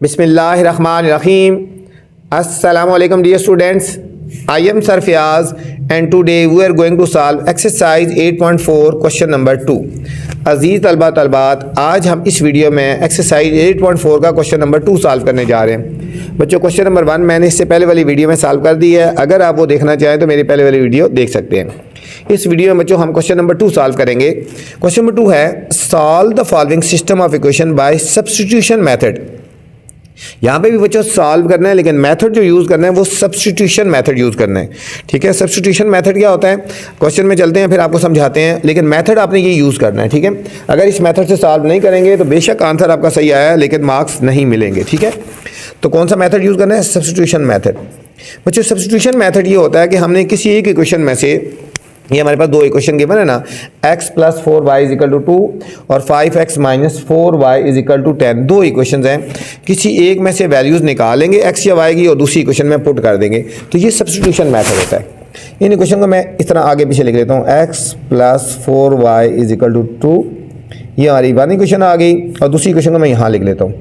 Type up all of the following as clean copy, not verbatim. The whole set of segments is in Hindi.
बिस्मिल्लाहिर्रहमानिर्रहीम। अस्सलामुअलैकुम dear students, I am sir Fayaz and today we are going to solve exercise 8.4 question number 2। अजीज़ तलबा तलबात, आज हम इस वीडियो में एक्सरसाइज 8.4 का क्वेश्चन नंबर 2 सॉल्व करने जा रहे हैं। बच्चों, क्वेश्चन नंबर 1 मैंने इससे पहले वाली वीडियो में सॉल्व कर दी है। अगर आप वो देखना चाहें तो मेरी पहले वाली वीडियो देख सकते हैं। इस वीडियो में बच्चों हम क्वेश्चन नंबर 2 सॉल्व करेंगे। क्वेश्चन नंबर 2 है solve the following system of equation by substitution method. यहाँ पे भी बच्चों सॉल्व करना है, लेकिन मेथड जो यूज़ करना है वो सब्स्टिट्यूशन मेथड यूज़ करना है। ठीक है, सब्स्टिट्यूशन मेथड क्या होता है, क्वेश्चन में चलते हैं फिर आपको समझाते हैं, लेकिन मेथड आपने ये यूज़ करना है। ठीक है, अगर इस मेथड से सॉल्व नहीं करेंगे तो बेशक आंसर आपका सही आया है लेकिन मार्क्स नहीं मिलेंगे। ठीक है, तो कौन सा मेथड यूज़ करना है, सब्स्टिट्यूशन मेथड। बच्चों, सब्स्टिट्यूशन मेथड ये होता है कि हमने किसी एक इक्वेशन में से, ये हमारे पास दो इक्वेशन गिवन है ना, x + 4y = 2 और 5x - 4y = 10, दो इक्वेशंस हैं। किसी एक में से वैल्यूज़ निकालेंगे x या y की और दूसरी इक्वेशन में पुट कर देंगे, तो ये सब्स्टिट्यूशन मेथड होता है। इन इक्वेशन को मैं इस तरह आगे पीछे लिख देता हूँ, x + 4y = 2, ये हमारी वन इक्वेशन आ गई, और दूसरी इक्वेशन को मैं यहाँ लिख लेता हूँ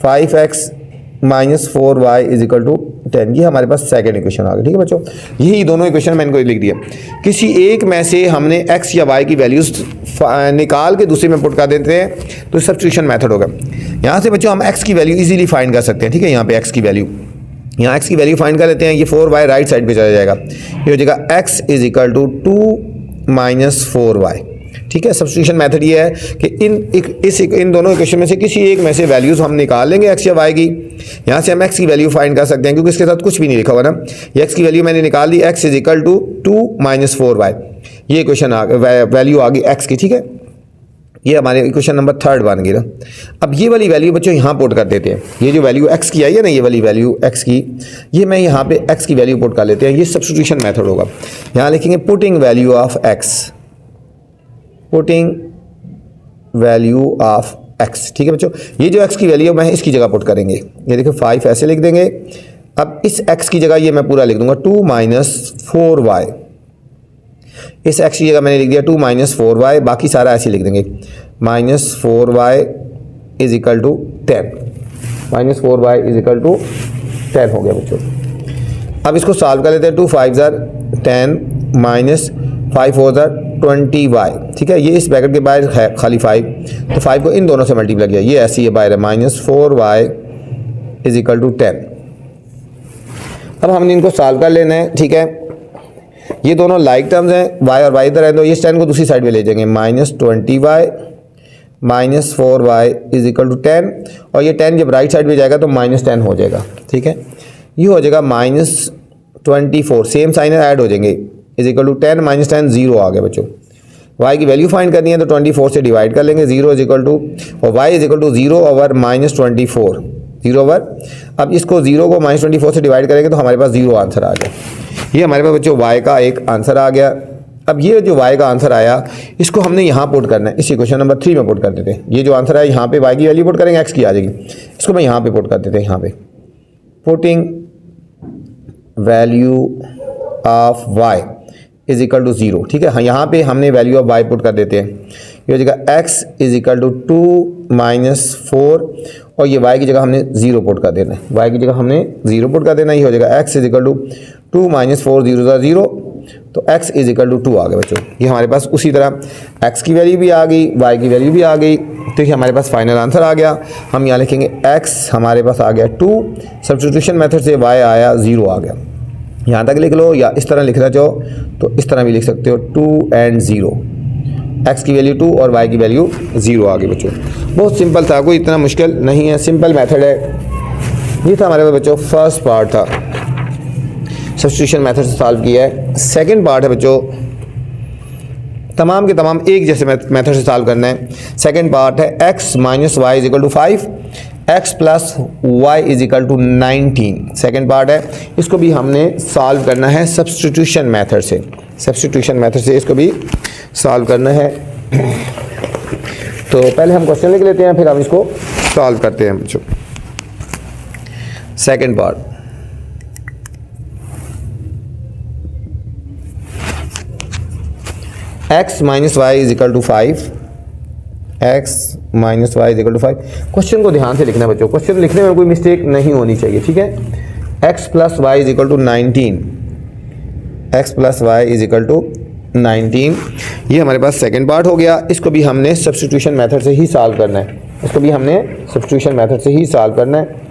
5x - 4y = 10, ये हमारे पास सेकंड इक्वेशन आ गई। ठीक है बच्चों, यही दोनों इक्वेशन मैंने इनको लिख दिया। किसी एक में से हमने x या y की वैल्यूज निकाल के दूसरे में पुट कर देते हैं तो सब्स्टिट्यूशन मेथड होगा। यहाँ से बच्चों हम x की वैल्यू इजीली फाइंड कर सकते हैं। ठीक है, यहाँ पे x की वैल्यू, यहाँ x की वैल्यू फाइंड कर लेते हैं। ये 4y राइट साइड पे चला जाएगा, ये हो जाएगा x = 2 - 4y। ठीक है, सब्स्टिट्यूशन मेथड ये है कि इन दोनों इक्वेशन में से किसी एक में से वैल्यूज़ हम निकाल लेंगे x या y की। यहाँ से हम x की वैल्यू फाइंड कर सकते हैं क्योंकि इसके साथ कुछ भी नहीं लिखा हुआ ना। ये x की वैल्यू मैंने निकाल दी, x = 2 - 4y, ये इक्वेशन वैल्यू आ गई x की। ठीक है, ये हमारे इक्वेशन नंबर 3 बन गई ना। अब ये वाली वैल्यू बच्चों यहाँ पुट कर देते हैं, ये जो वैल्यू x की आई है ना, ये वाली वैल्यू x की, ये मैं यहाँ पे x की वैल्यू पुट कर लेते हैं। ये सब्स्टिट्यूशन मेथड होगा। यहाँ लिखेंगे putting value of x, putting value of x। ठीक है बच्चों, ये जो x की वैल्यू मैं इसकी जगह पुट करेंगे। ये देखो 5 ऐसे लिख देंगे। अब इस x की जगह ये मैं पूरा लिख दूंगा 2 - 4y। इस x की जगह मैंने लिख दिया 2 - 4y, बाकी सारा ऐसे लिख देंगे -4y = 10, -4y = 10 हो गया बच्चों। अब इसको सॉल्व कर लेते हैं। 2 × 5 = 10 - 5 × 4 = 20y। ठीक है, ये इस ब्रैकेट के बाहर है खाली 5, तो 5 को इन दोनों से मल्टीप्लाई किया, ये ऐसी है बाहर है -4y = 10। अब हमने इनको सॉल्व कर लेना है। ठीक है, ये दोनों लाइक टर्म्स हैं, y और y इधर है, तो ये 10 को दूसरी साइड में ले जाएंगे, -20y - 4y = 10, और ये 10 जब राइट साइड में जाएगा तो -10 हो जाएगा। ठीक है, ये हो जाएगा -24, सेम साइन ऐड हो जाएंगे, = 10 - 10 0 आ गया बच्चों। y की वैल्यू फाइंड करनी है तो 24 से डिवाइड कर लेंगे, 0 = और y = 0 ओवर -24, 0 ओवर। अब इसको 0 को -24 से डिवाइड करेंगे तो हमारे पास 0 आंसर आ गया। ये हमारे पास बच्चों y का एक आंसर आ गया। अब ये जो y का आंसर आया, इसको हमने यहाँ पुट करना है, इस इक्वेशन नंबर 3 में पुट कर देते हैं। ये जो आंसर है यहाँ पे y की वैल्यू पुट करेंगे, x की आ जाएगी, इसको मैं यहाँ पे पुट कर देते हैं। यहाँ पे पुटिंग वैल्यू ऑफ y = 0। ठीक है, हाँ, यहाँ पे हमने वैल्यू ऑफ y पुट कर देते हैं। ये हो जाएगा x = 2 - 4, और ये y की जगह हमने 0 पुट कर देना है, y की जगह हमने 0 पुट कर देना है। ये हो जाएगा x = 2 - 4 0 = 0, तो x = 2 आ गया बच्चों। ये हमारे पास उसी तरह x की वैल्यू भी आ गई, y की वैल्यू भी आ गई, तो ये हमारे पास फाइनल आंसर आ गया। हम यहाँ लिखेंगे x हमारे पास आ गया 2, सब्स्टिट्यूशन मेथड से y आया 0 आ गया। यहाँ तक लिख लो, या इस तरह लिखना चाहो तो इस तरह भी लिख सकते हो, 2 and 0, x की वैल्यू 2 और y की वैल्यू 0 आ गई बच्चों। बहुत सिंपल था, कोई इतना मुश्किल नहीं है, सिंपल मेथड है। ये था हमारे पास बच्चों फर्स्ट पार्ट था, सब्स्टिट्यूशन मेथड से सॉल्व किया है। सेकंड पार्ट है बच्चों, तमाम के तमाम एक जैसे मेथड से सॉल्व करना है। सेकंड पार्ट है x - y = 5, x + y = 19, second part है। इसको भी हमने सॉल्व करना है सब्स्टिट्यूशन मेथड से, सब्स्टिट्यूशन मेथड से इसको भी सॉल्व करना है। तो पहले हम क्वेश्चन लिख लेते हैं, फिर हम इसको सॉल्व करते हैं बच्चों। Second part, x - y = 5, x minus Y is equal to 5। Question को ध्यान से लिखना है बच्चों, क्वेश्चन लिखने में कोई मिस्टेक नहीं होनी चाहिए, ठीक है। x plus Y is equal to 19, x plus Y is equal to 19, ये हमारे पास सेकंड पार्ट हो गया। इसको भी हमने सब्स्टिट्यूशन मेथड से ही सॉल्व करना है, इसको भी हमने सब्स्टिट्यूशन मेथड से ही सॉल्व करना है।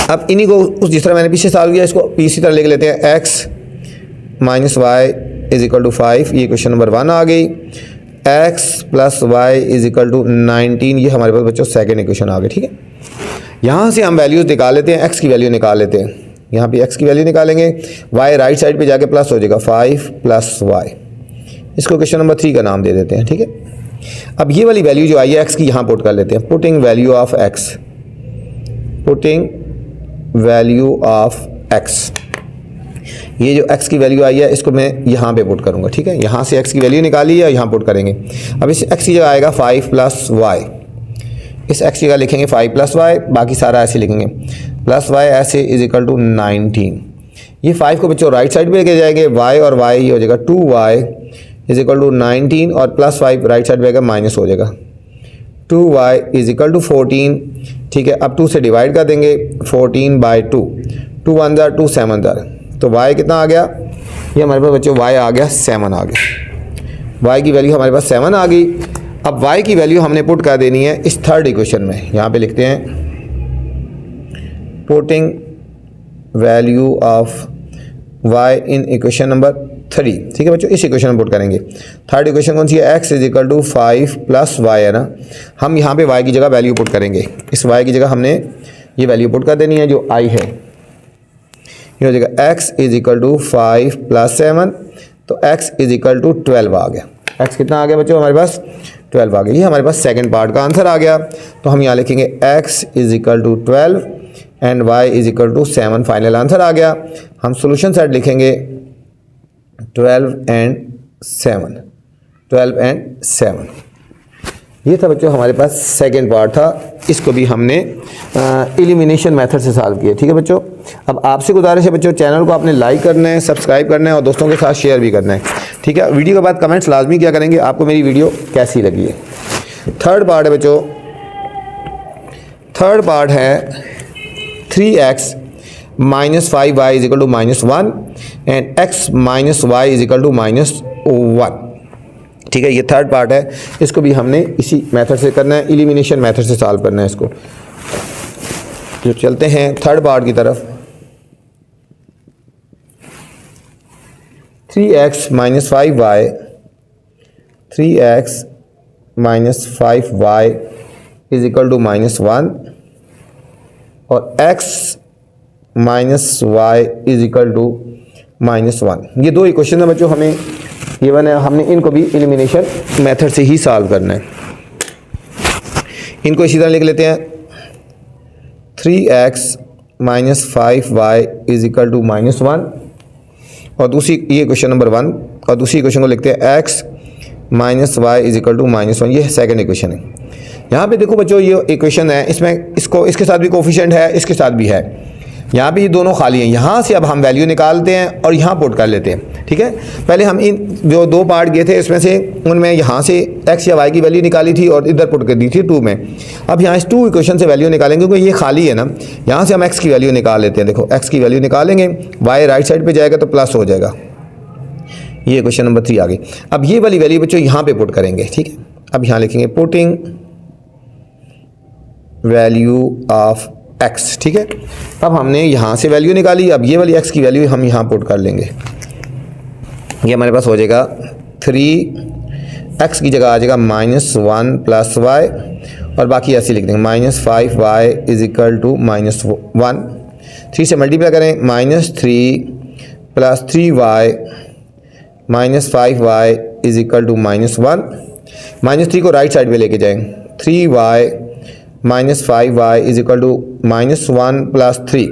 अब इन्हीं को उस जिस तरह मैंने पीछे सॉल्व किया इसको इसी तरह लिख लेते हैं। x minus Y is equal to 5, ये क्वेश्चन नंबर 1 आ गई। x plus Y is equal to 19, ये हमारे पास बच्चों सेकेंड इक्वेशन आ गई, ठीक है। यहाँ से हम वैल्यूज निकाल लेते हैं, x की वैल्यू निकाल लेते हैं। यहाँ पे x की वैल्यू निकालेंगे, y राइट साइड पे जाके प्लस हो जाएगा 5 प्लस y, इसको क्वेश्चन नंबर 3 का नाम दे देते हैं, ठीक है। अब ये वाली वैल्यू जो आई है x की, यहाँ पुट कर लेते हैं। Putting value of x, putting value of x, ये जो x की वैल्यू आई है इसको मैं यहाँ पे पुट करूँगा, ठीक है। यहाँ से x की वैल्यू निकाली है, यहाँ पुट करेंगे। अब इस x की जगह आएगा 5 प्लस y, इस x की जगह लिखेंगे 5 प्लस y, बाकी सारा ऐसे लिखेंगे प्लस y ऐसे इज इक्वल टू 19। ये 5 को बच्चों राइट साइड पे लेके जाएंगे, y और y ये हो जाएगा 2y इज इक्वल टू 19 और प्लस 5 राइट साइड पे आएगा माइनस हो जाएगा 2y इज इक्वल टू 14, ठीक है। अब 2 से डिवाइड कर देंगे, 14 बाई 2, 2 1 जार 2 7 जार, तो y कितना आ गया, ये हमारे पास बच्चों y आ गया 7 आ गया, y की वैल्यू हमारे पास 7 आ गई। अब y की वैल्यू हमने पुट कर देनी है इस थर्ड इक्वेशन में, यहाँ पे लिखते हैं putting value of y in equation number 3, ठीक है बच्चों। इस इक्वेशन में पुट करेंगे। थर्ड इक्वेशन कौन सी है, x is equal to 5 plus Y है ना, हम यहाँ पे y की जगह वैल्यू पुट करेंगे। इस y की जगह हमने ये वैल्यू पुट कर देनी है जो i है, ये हो जाएगा x is equal to 5 plus 7, तो x इज इक्वल टू 12 आ गया। x कितना आ गया बच्चों हमारे पास 12 आ गया, ये हमारे पास सेकंड पार्ट का आंसर आ गया। तो हम यहाँ लिखेंगे x is equal to 12 and y is equal to 7, final answer आ गया। हम सोल्यूशन सेट लिखेंगे 12 एंड 7, 12 एंड 7। ये था बच्चों हमारे पास सेकंड पार्ट था, इसको भी हमने एलिमिनेशन मेथड से सॉल्व किया, ठीक है बच्चों। अब आपसे गुजारिश है बच्चों, चैनल को आपने लाइक करना है, सब्सक्राइब करना है और दोस्तों के साथ शेयर भी करना है, ठीक है। वीडियो के बाद कमेंट्स लाजमी किया करेंगे आपको मेरी वीडियो कैसी लगी है। थर्ड पार्ट है बच्चों, थर्ड पार्ट है 3x minus 5y is equal to -1 and x minus Y is equal to -1, ठीक है। ये थर्ड पार्ट है, इसको भी हमने इसी मेथड से करना है, एलिमिनेशन मेथड से सॉल्व करना है इसको। तो चलते हैं थर्ड पार्ट की तरफ। 3x minus 5y, 3x minus 5y is equal to -1 और x minus Y is equal to -1। ये दो इक्वेशन है बच्चों, हमें ये बने, हमने इनको भी एलिमिनेशन मेथड से ही सॉल्व करना है। इनको इसी तरह लिख लेते हैं 3x minus 5y is equal to -1 और दूसरी ये क्वेश्चन नंबर 1 और दूसरी इक्वेशन को लिखते हैं x minus Y is equal to -1, ये सेकंड इक्वेशन है। यहाँ पे देखो बच्चों ये इक्वेशन है, इसमें इसको इसके साथ भी कोफिशिएंट है, इसके साथ भी है, यहाँ पे ये दोनों खाली हैं। यहाँ से अब हम वैल्यू निकालते हैं और यहाँ पुट कर लेते हैं, ठीक है। पहले हम इन जो दो पार्ट गए थे इसमें से उनमें यहाँ से x या y की वैल्यू निकाली थी और इधर पुट कर दी थी 2 में। अब यहाँ इस 2 इक्वेशन से वैल्यू निकालेंगे क्योंकि ये खाली है ना, यहाँ से हम x की वैल्यू निकाल लेते हैं। देखो x की वैल्यू निकालेंगे, y राइट साइड पर जाएगा तो प्लस हो जाएगा, ये क्वेश्चन नंबर 3 आ गई। अब ये वाली वैल्यू बच्चों यहाँ पर पुट करेंगे, ठीक है। अब यहाँ लिखेंगे पुटिंग वैल्यू ऑफ x, ठीक है। अब हमने यहाँ से वैल्यू निकाली, अब ये वाली x की वैल्यू हम यहाँ पुट कर लेंगे। ये हमारे पास हो जाएगा 3x की जगह आ जाएगा -1 प्लस y और बाकी ऐसे लिख देंगे -5y इज इक्वल टू -1। 3 से मल्टीप्लाई करें -3 plus 3y -5y is equal to -1। -3 को राइट साइड पे लेके जाएं, 3y minus 5y is equal to -1 plus 3,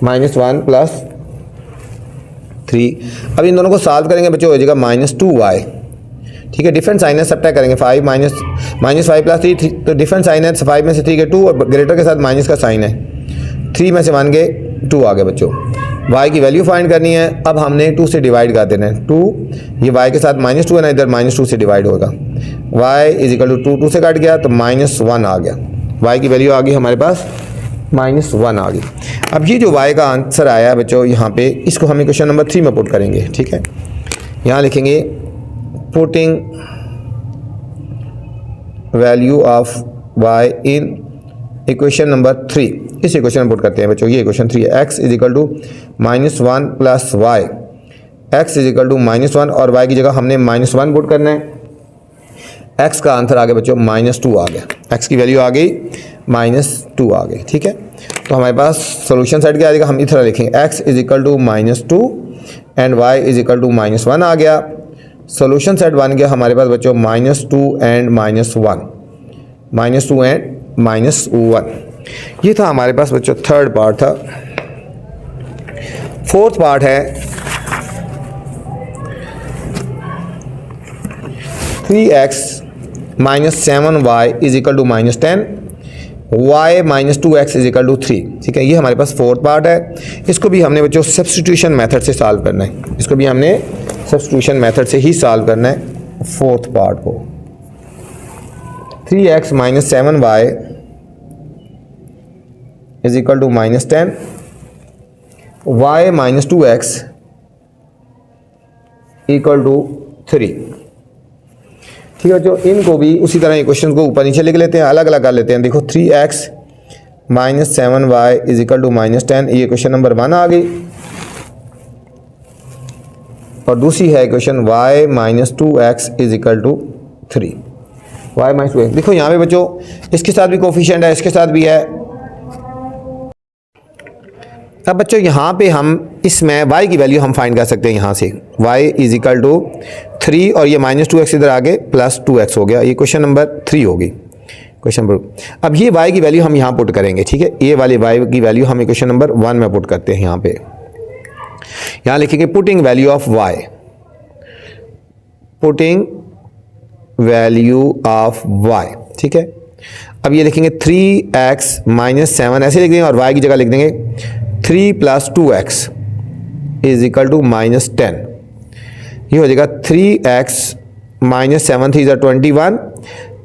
-1 plus 3। अब इन दोनों को सॉल्व करेंगे बच्चों, हो जाएगा -2y, ठीक है। डिफरेंट साइन है, सब्ट्रैक्ट करेंगे 5 -5 प्लस 3, तो डिफरेंट साइन है, 5 में से 3 के 2 और ग्रेटर के साथ माइनस का साइन है, 3 में से 1 के 2 आ गए बच्चों। y की वैल्यू फाइंड करनी है। अब हमने 2 से डिवाइड कर देना है। 2 ये y के साथ -2 है ना, इधर -2 से डिवाइड होगा। y इज इक्वल टू 2 से कट गया तो -1 आ गया। y की वैल्यू आ गई हमारे पास -1 आ गई। अब ये जो y का आंसर आया बच्चों यहाँ पे, इसको हम इक्वेशन नंबर 3 में पुट करेंगे। ठीक है, यहाँ लिखेंगे putting value of y in equation number 3। इस इक्वेशन में पुट करते हैं बच्चों। ये इक्वेशन 3 है। x is equal to -1 plus Y, x is equal to -1 और y की जगह हमने -1 पुट करना है। x का आंसर आ गया बच्चों -2 आ गया। x की वैल्यू आ गई -2 आ गई। ठीक है, तो हमारे पास सोल्यूशन सेट क्या आ जाएगा, हम इस तरह लिखेंगे x is equal to -2 and y is equal to -1 आ गया। सोल्यूशन सेट बन गया हमारे पास बच्चों -2 एंड -1, -2 एंड -1। ये था हमारे पास बच्चों थर्ड पार्ट था। फोर्थ पार्ट है 3x - 7y is equal to -10, y - 2x is equal to 3। ठीक है, ये हमारे पास फोर्थ पार्ट है। इसको भी हमने बच्चों सब्स्टिट्यूशन मेथड से सॉल्व करना है। इसको भी हमने सब्स्टिट्यूशन मेथड से ही सॉल्व करना है फोर्थ पार्ट को। 3x - 7y is equal to -10, y - 2x equal to 3। ठीक है बच्चों, इनको भी उसी तरह इक्वेशन को ऊपर नीचे लिख लेते हैं, अलग अलग कर लेते हैं। देखो 3x - 7y is equal to -10, ये इक्वेशन नंबर 1 आ गई। और दूसरी है equation y - 2x is equal to 3। y - 2x देखो यहाँ पे बच्चों, इसके साथ भी कोफिशिएंट है, इसके साथ भी है। अब बच्चों यहाँ पे हम इसमें y की वैल्यू हम फाइंड कर सकते हैं यहाँ से। y इज इक्वल टू 3 और ये -2x इधर आगे +2x हो गया। ये क्वेश्चन नंबर 3 होगी। क्वेश्चन नंबर, अब ये y की वैल्यू हम यहाँ पुट करेंगे। ठीक है, ये वाली y की वैल्यू हम इक्वेशन नंबर 1 में पुट करते हैं। यहाँ पे यहाँ लिखेंगे putting value of y, putting value of y। ठीक है, अब ये लिखेंगे 3x - 7 ऐसे लिख देंगे और y की जगह लिख देंगे 3 + 2x इज इक्वल टू -10। ये हो जाएगा 3x - 7 3 21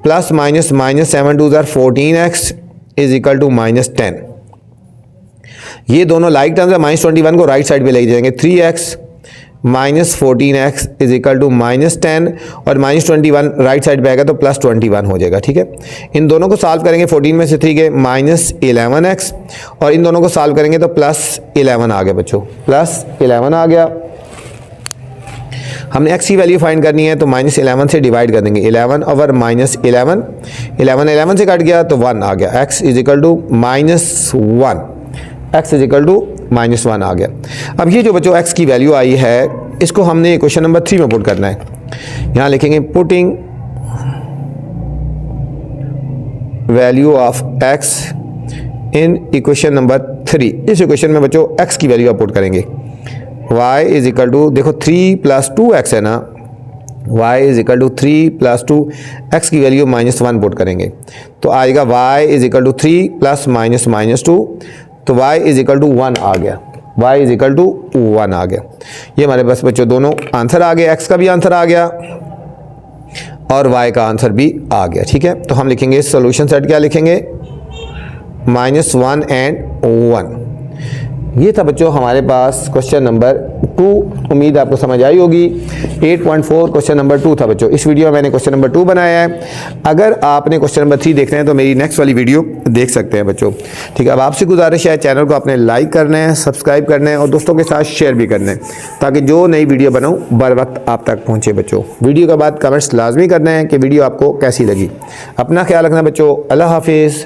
plus -7 2 14x is equal to -10। ये दोनों लाइक टर्म्स है, -21 को राइट साइड पे ले जाएंगे। 3x - 14x is equal to -10 और -21 राइट साइड पे आएगा तो +21 हो जाएगा। ठीक है, इन दोनों को सॉल्व करेंगे। 14 में से 3 गए -11x और इन दोनों को सॉल्व करेंगे तो +11 आ गया बच्चों, +11 आ गया। हमने x की वैल्यू फाइंड करनी है तो -11 से डिवाइड कर देंगे। 11 ओवर -11, 11 से कट गया तो 1 आ गया। x is equal to -1, x is equal to -1 आ गया। अब ये जो बच्चों x की वैल्यू आई है, इसको हमने क्वेश्चन नंबर 3 में पुट करना है। यहाँ लिखेंगे putting value of x in equation number 3। इस इक्वेशन में बच्चों x की वैल्यू आप पुट करेंगे। y इज इक्वल टू, देखो 3 + 2x है ना, y is equal to 3 + 2, x की वैल्यू -1 पुट करेंगे तो आएगा y इज इक्वल टू 3 + -2, तो y इज इक्वल टू 1 आ गया। y इज इक्वल टू 1 आ गया। ये हमारे पास बच्चों दोनों आंसर आ गए, x का भी आंसर आ गया और y का आंसर भी आ गया। ठीक है, तो हम लिखेंगे सोल्यूशन सेट, क्या लिखेंगे, -1 एंड 1। ये था बच्चों हमारे पास क्वेश्चन नंबर 2। उम्मीद आपको समझ आई होगी। 8.4 क्वेश्चन नंबर 2 था बच्चों। इस वीडियो में मैंने क्वेश्चन नंबर 2 बनाया है। अगर आपने क्वेश्चन नंबर 3 देखना है तो मेरी नेक्स्ट वाली वीडियो देख सकते हैं बच्चों। ठीक है, अब आपसे गुजारिश है चैनल को आपने लाइक करना है, सब्सक्राइब करना है और दोस्तों के साथ शेयर भी करना है ताकि जो नई वीडियो बनाऊँ बर वक्त आप तक पहुँचे बच्चों। वीडियो के बाद कमेंट्स लाजमी करना है कि वीडियो आपको कैसी लगी। अपना ख्याल रखना बच्चों। अल्लाह हाफिज़।